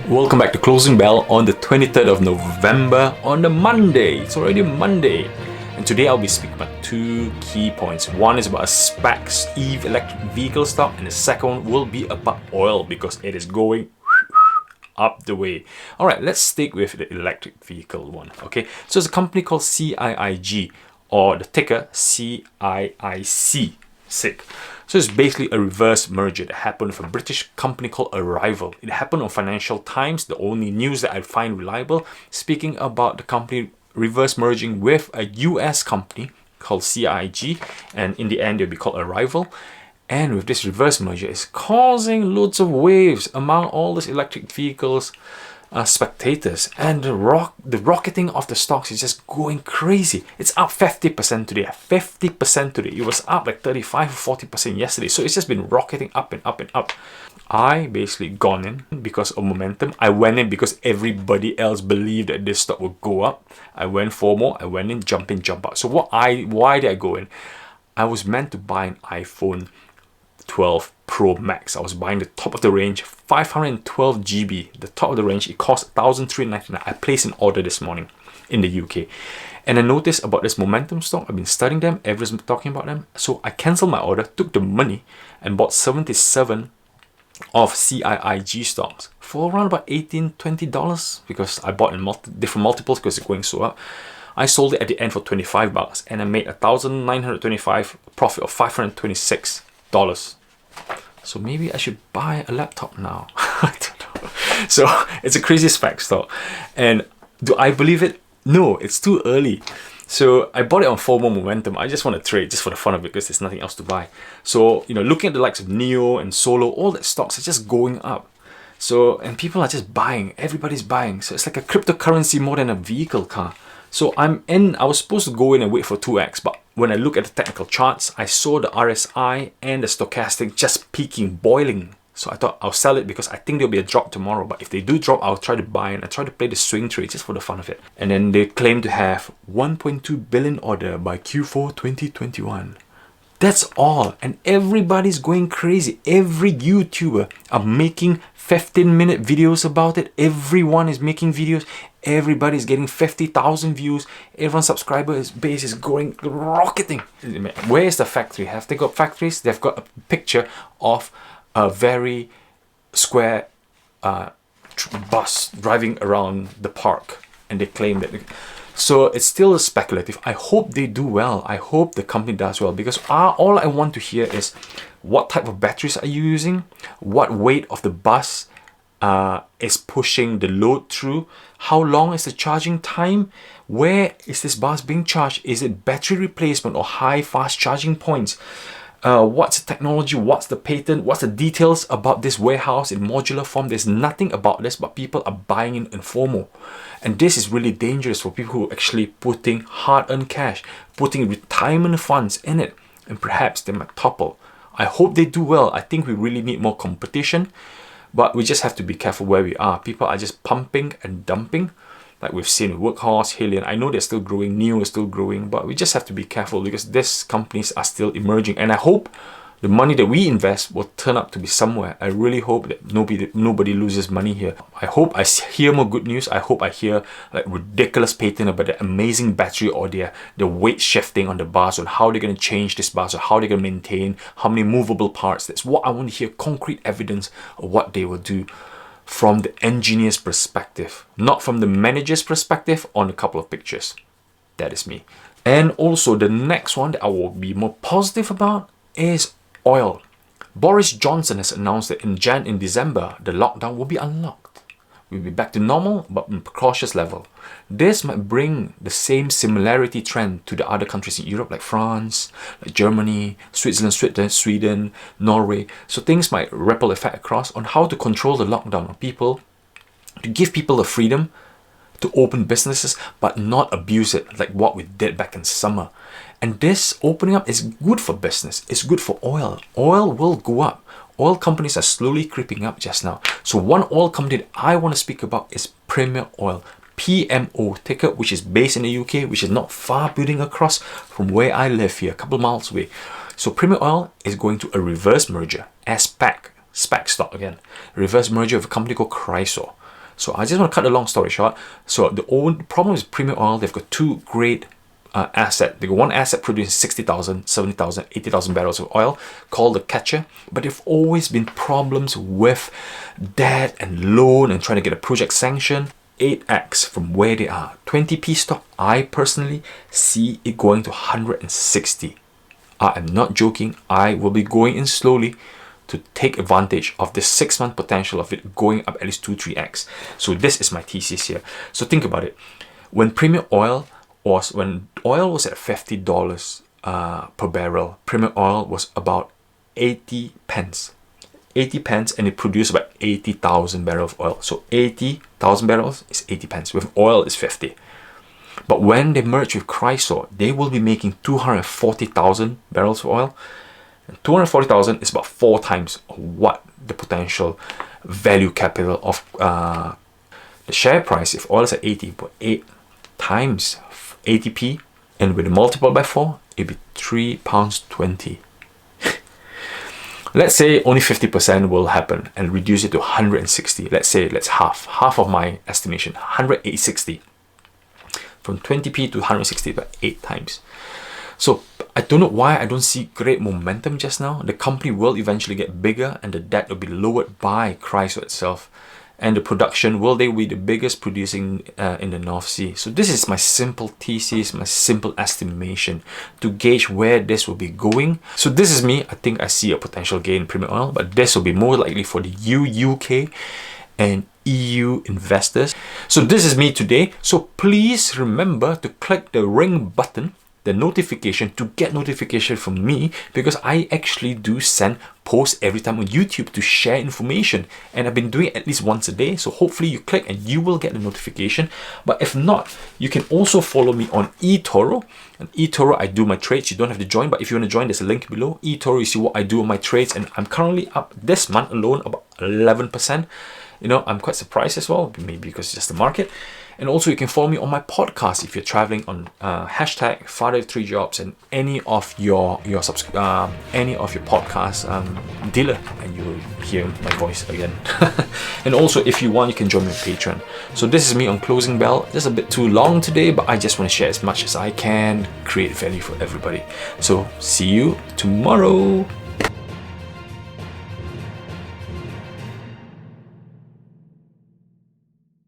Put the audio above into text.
Welcome back to Closing Bell on the 23rd of November on a Monday. It's already Monday. And today I'll be speaking about two key points. One is about a SPAC, EV electric vehicle stock, and the second one will be about oil because it is going up the way. All right, let's stick with the electric vehicle one. Okay, so it's a company called CIIG, or the ticker CIIC. CIIC. So it's basically a reverse merger that happened with a British company called Arrival. It happened on Financial Times, the only news that I find reliable, speaking about the company reverse merging with a US company called CIIG, and in the end they'll be called Arrival. And with this reverse merger, it's causing loads of waves among all these electric vehicles spectators, and the rocketing of the stocks is just going crazy. It's up 50% today. 50% today. It was up like 35 or 40% yesterday. So it's just been rocketing up and up and up. I basically gone in because of momentum. I went in because everybody else believed that this stock would go up. I went for more. I went in, jump out. So why did I go in? I was meant to buy an iPhone 12 Pro Max. I was buying the top of the range, 512 GB, the top of the range. It cost $1,399. I placed an order this morning in the UK, and I noticed about this momentum stock. I've been studying them, everyone's talking about them, so I cancelled my order, took the money, and bought 77 of CIIG stocks for around about $18-20 because I bought in different multiples because it's going so up. I sold it at the end for $25, and I made $1,925 profit of $526. So maybe I should buy a laptop now. I don't know. So it's a crazy SPAC stock, and do I believe it? No, it's too early. So I bought it on FOMO momentum. I just want to trade just for the fun of it because there's nothing else to buy. So looking at the likes of Neo and Solo, all that stocks are just going up. So, and people are just buying. Everybody's buying. So it's like a cryptocurrency more than a vehicle car. So I was supposed to go in and wait for 2x, but when I look at the technical charts, I saw the RSI and the stochastic just peaking, boiling. So I thought I'll sell it because I think there'll be a drop tomorrow. But if they do drop, I'll try to buy, and I try to play the swing trade just for the fun of it. And then they claim to have 1.2 billion order by Q4 2021. That's all, and everybody's going crazy. Every YouTuber are making 15-minute videos about it. Everyone is making videos. Everybody's getting 50,000 views. Everyone's subscriber base is going rocketing. Where is the factory? Have they got factories? They've got a picture of a very square bus driving around the park, and they claim that. So it's still speculative. I hope they do well. I hope the company does well, because all I want to hear is what type of batteries are you using, what weight of the bus is pushing the load through, how long is the charging time, where is this bus being charged, is it battery replacement or high fast charging points, what's the technology, what's the patent, what's the details about this warehouse in modular form. There's nothing about this, but people are buying in FOMO. And this is really dangerous for people who are actually putting hard-earned cash, putting retirement funds in it, and perhaps they might topple. I hope they do well. I think we really need more competition, but we just have to be careful where we are. People are just pumping and dumping, like we've seen with Workhorse, Helion. I know they're still growing, Neo is still growing, but we just have to be careful because these companies are still emerging. And I hope the money that we invest will turn up to be somewhere. I really hope that nobody loses money here. I hope I hear more good news. I hope I hear like ridiculous patent about the amazing battery or the weight shifting on the bus, on how they're going to change this bus, or how they're going to maintain, how many movable parts. That's what I want to hear, concrete evidence of what they will do from the engineer's perspective, not from the manager's perspective on a couple of pictures. That is me. And also the next one that I will be more positive about is oil. Boris Johnson has announced that in December, the lockdown will be unlocked. We'll be back to normal, but on a cautious level. This might bring the same similarity trend to the other countries in Europe, like France, like Germany, Switzerland, Sweden, Norway. So things might ripple effect across on how to control the lockdown on people, to give people the freedom to open businesses, but not abuse it like what we did back in summer. And this opening up is good for business. It's good for oil. Oil will go up. Oil companies are slowly creeping up just now. So one oil company that I want to speak about is Premier Oil. PMO ticker, which is based in the UK, which is not far building across from where I live here, a couple of miles away. So Premier Oil is going to a reverse merger, SPAC stock again, reverse merger with a company called Chrysoar. So I just want to cut the long story short. So the problem is Premium Oil, they've got two great asset. They got one asset producing 60,000, 70,000, 80,000 barrels of oil called the Catcher, but there've always been problems with debt and loan and trying to get a project sanction. 8x from where they are. 20p stock, I personally see it going to 160. I am not joking. I will be going in slowly to take advantage of the 6-month potential of it going up at least 2-3x. So this is my thesis here. So think about it. When oil was at $50 per barrel, Premium Oil was about 80 pence. 80 pence, and it produced about 80,000 barrels of oil. So 80,000 barrels is 80 pence. With oil, is 50. But when they merge with Chrysoar, they will be making 240,000 barrels of oil. And 240,000 is about 4 times what the potential value capital of the share price. If oil is at 80, but 8 times 80p, and with a multiple by 4, it'd be £3.20. Let's say only 50% will happen and reduce it to 160. Let's say let's half of my estimation, 160. From 20p to 160 by 8 times. So I don't know why I don't see great momentum just now. The company will eventually get bigger and the debt will be lowered by Chrysoar itself. And the production, they be the biggest producing in the North Sea. So this is my simple thesis, my simple estimation to gauge where this will be going. So this is me. I think I see a potential gain in Premium Oil, but this will be more likely for the UK and EU investors. So this is me today. So please remember to click the ring button, the notification, to get notification from me, because I actually do send posts every time on YouTube to share information, and I've been doing it at least once a day. So hopefully you click and you will get the notification. But if not, you can also follow me on eToro. And eToro, I do my trades. You don't have to join, but if you want to join, there's a link below. eToro, you see what I do on my trades, and I'm currently up this month alone about 11%. You know, I'm quite surprised as well, maybe because it's just the market. And also you can follow me on my podcast if you're traveling on hashtag Father of 3 Jobs and any of your podcast dealer, and you will hear my voice again. And also if you want, you can join me on Patreon. So this is me on Closing Bell. Just a bit too long today, but I just want to share as much as I can, create value for everybody. So see you tomorrow.